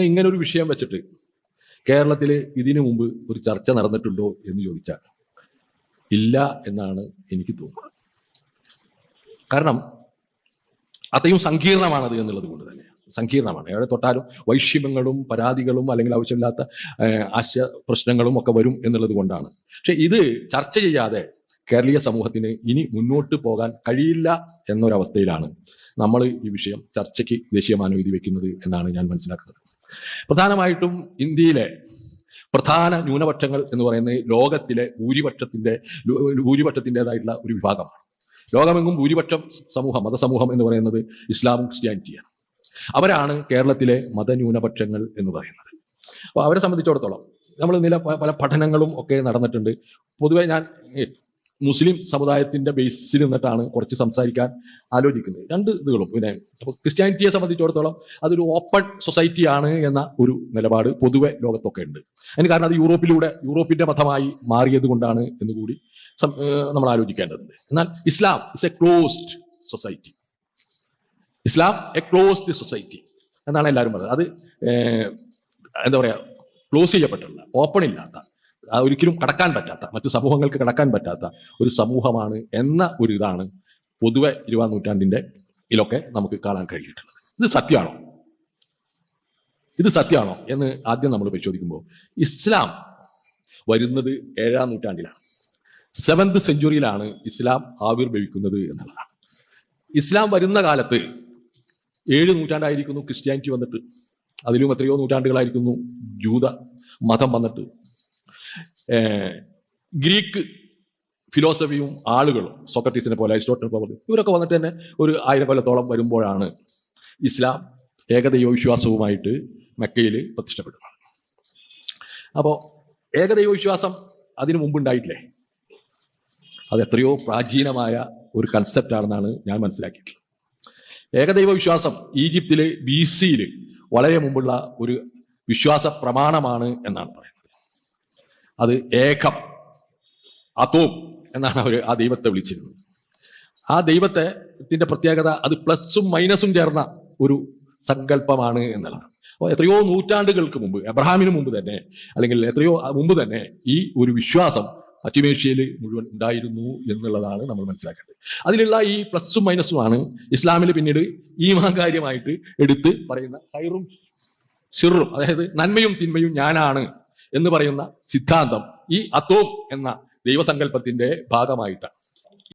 ഇങ്ങനെ ഒരു വിഷയം വെച്ചിട്ട് കേരളത്തിൽ ഇതിനു മുമ്പ് ഒരു ചർച്ച നടന്നിട്ടുണ്ടോ എന്ന് ചോദിച്ചാൽ ഇല്ല എന്നാണ് എനിക്ക് തോന്നുന്നത്. കാരണം അത്രയും സങ്കീർണമാണത് എന്നുള്ളത് കൊണ്ട് തന്നെ സങ്കീർണമാണ്. എവിടെ തൊട്ടാലും വൈഷമ്യങ്ങളും പരാതികളും അല്ലെങ്കിൽ ആവശ്യമില്ലാത്ത ആശയ പ്രശ്നങ്ങളും ഒക്കെ വരും എന്നുള്ളത് കൊണ്ടാണ്. പക്ഷെ ഇത് ചർച്ച ചെയ്യാതെ കേരളീയ സമൂഹത്തിന് ഇനി മുന്നോട്ട് പോകാൻ കഴിയില്ല എന്നൊരവസ്ഥയിലാണ് നമ്മൾ ഈ വിഷയം ചർച്ചയ്ക്ക് ദേശീയ മാനവേദി വയ്ക്കുന്നത് എന്നാണ് ഞാൻ മനസ്സിലാക്കുന്നത്. പ്രധാനമായിട്ടും ഇന്ത്യയിലെ പ്രധാന ന്യൂനപക്ഷങ്ങൾ എന്ന് പറയുന്നത് ലോകത്തിലെ ഭൂരിപക്ഷത്തിൻ്റെതായിട്ടുള്ള ഒരു വിഭാഗമാണ്. ലോകമെങ്ങും ഭൂരിപക്ഷം സമൂഹം, മതസമൂഹം എന്ന് പറയുന്നത് ഇസ്ലാമും ക്രിസ്ത്യാനിറ്റിയാണ്. അവരാണ് കേരളത്തിലെ മതന്യൂനപക്ഷങ്ങൾ എന്ന് പറയുന്നത്. അപ്പോൾ അവരെ സംബന്ധിച്ചിടത്തോളം നമ്മൾ പല പഠനങ്ങളും ഒക്കെ നടന്നിട്ടുണ്ട്. പൊതുവെ ഞാൻ മുസ്ലിം സമുദായത്തിൻ്റെ ബേസിൽ നിന്നിട്ടാണ് കുറച്ച് സംസാരിക്കാൻ ആലോചിക്കുന്നത്. രണ്ട് ഇതുകളും പിന്നെ അപ്പോൾ ക്രിസ്ത്യാനിറ്റിയെ സംബന്ധിച്ചിടത്തോളം അതൊരു ഓപ്പൺ സൊസൈറ്റിയാണ് എന്ന ഒരു നിലപാട് പൊതുവെ ലോകത്തൊക്കെ ഉണ്ട്. അതിന് കാരണം അത് യൂറോപ്പിൻ്റെ മതമായി മാറിയത് കൊണ്ടാണ് എന്നുകൂടി നമ്മൾ ആലോചിക്കേണ്ടതുണ്ട്. എന്നാൽ ഇസ്ലാം is A closed society. Islam A closed society എന്നാണ് എല്ലാവരും പറയുന്നത്. അത് എന്താ പറയുക, ക്ലോസ് ചെയ്യപ്പെട്ടുള്ള, ഓപ്പൺ ഇല്ലാത്ത, ഒരിക്കലും കടക്കാൻ പറ്റാത്ത, മറ്റു സമൂഹങ്ങൾക്ക് കടക്കാൻ പറ്റാത്ത ഒരു സമൂഹമാണ് എന്ന ഒരു ഇതാണ് പൊതുവെ 20ാം നൂറ്റാണ്ടിൻ്റെ ഇതിലൊക്കെ നമുക്ക് കാണാൻ കഴിയിട്ടുള്ളത്. ഇത് സത്യമാണോ എന്ന് ആദ്യം നമ്മൾ പരിശോധിക്കുമ്പോൾ ഇസ്ലാം വരുന്നത് 7ാം നൂറ്റാണ്ടിലാണ്. 7th സെഞ്ച്വറിയിലാണ് ഇസ്ലാം ആവിർഭവിക്കുന്നത് എന്നുള്ളതാണ്. ഇസ്ലാം വരുന്ന കാലത്ത് 7 നൂറ്റാണ്ടായിരിക്കുന്നു ക്രിസ്ത്യാനിറ്റി വന്നിട്ട്, അതിലും എത്രയോ നൂറ്റാണ്ടുകളായിരിക്കുന്നു ജൂത മതം വന്നിട്ട്. ഗ്രീക്ക് ഫിലോസഫിയും ആളുകളും സോക്രട്ടീസിനെ പോലെ, അരിസ്റ്റോട്ടൽ പോലെ ഇവരൊക്കെ വന്നിട്ട് തന്നെ ഒരു 1000 കൊല്ലത്തോളം വരുമ്പോഴാണ് ഇസ്ലാം ഏകദൈവ വിശ്വാസവുമായിട്ട് മക്കയിൽ പ്രതിഷ്ഠപ്പെടുന്നത്. അപ്പോൾ ഏകദൈവ വിശ്വാസം അതിനു മുമ്പുണ്ടായിട്ടില്ലേ? അത് എത്രയോ പ്രാചീനമായ ഒരു കൺസെപ്റ്റാണെന്നാണ് ഞാൻ മനസ്സിലാക്കിയിട്ടുള്ളത്. ഏകദൈവ വിശ്വാസം ഈജിപ്തിൽ BC-യിൽ വളരെ മുമ്പുള്ള ഒരു വിശ്വാസ പ്രമാണമാണ് എന്നാണ് പറയുന്നത്. അത് അതോം എന്നാണ് അവർ ആ ദൈവത്തെ വിളിച്ചിരുന്നത്. ആ ദൈവത്തിന്റെ പ്രത്യേകത അത് പ്ലസും മൈനസും ചേർന്ന ഒരു സങ്കല്പമാണ് എന്നുള്ളതാണ്. അപ്പോൾ എത്രയോ നൂറ്റാണ്ടുകൾക്ക് മുമ്പ്, എബ്രഹാമിന് മുമ്പ് തന്നെ, അല്ലെങ്കിൽ എത്രയോ മുമ്പ് തന്നെ ഈ ഒരു വിശ്വാസം പശ്ചിമേഷ്യയിൽ മുഴുവൻ ഉണ്ടായിരുന്നു എന്നുള്ളതാണ് നമ്മൾ മനസ്സിലാക്കേണ്ടത്. അതിലുള്ള ഈ പ്ലസും മൈനസുമാണ് ഇസ്ലാമിൽ പിന്നീട് ഈമാൻ കാര്യമായിട്ട് എടുത്ത് പറയുന്ന ഖൈറും ശിറും, അതായത് നന്മയും തിന്മയും ഞാനാണ് എന്ന് പറയുന്ന സിദ്ധാന്തം ഈ അതോം എന്ന ദൈവസങ്കല്പത്തിന്റെ ഭാഗമായിട്ടാണ്.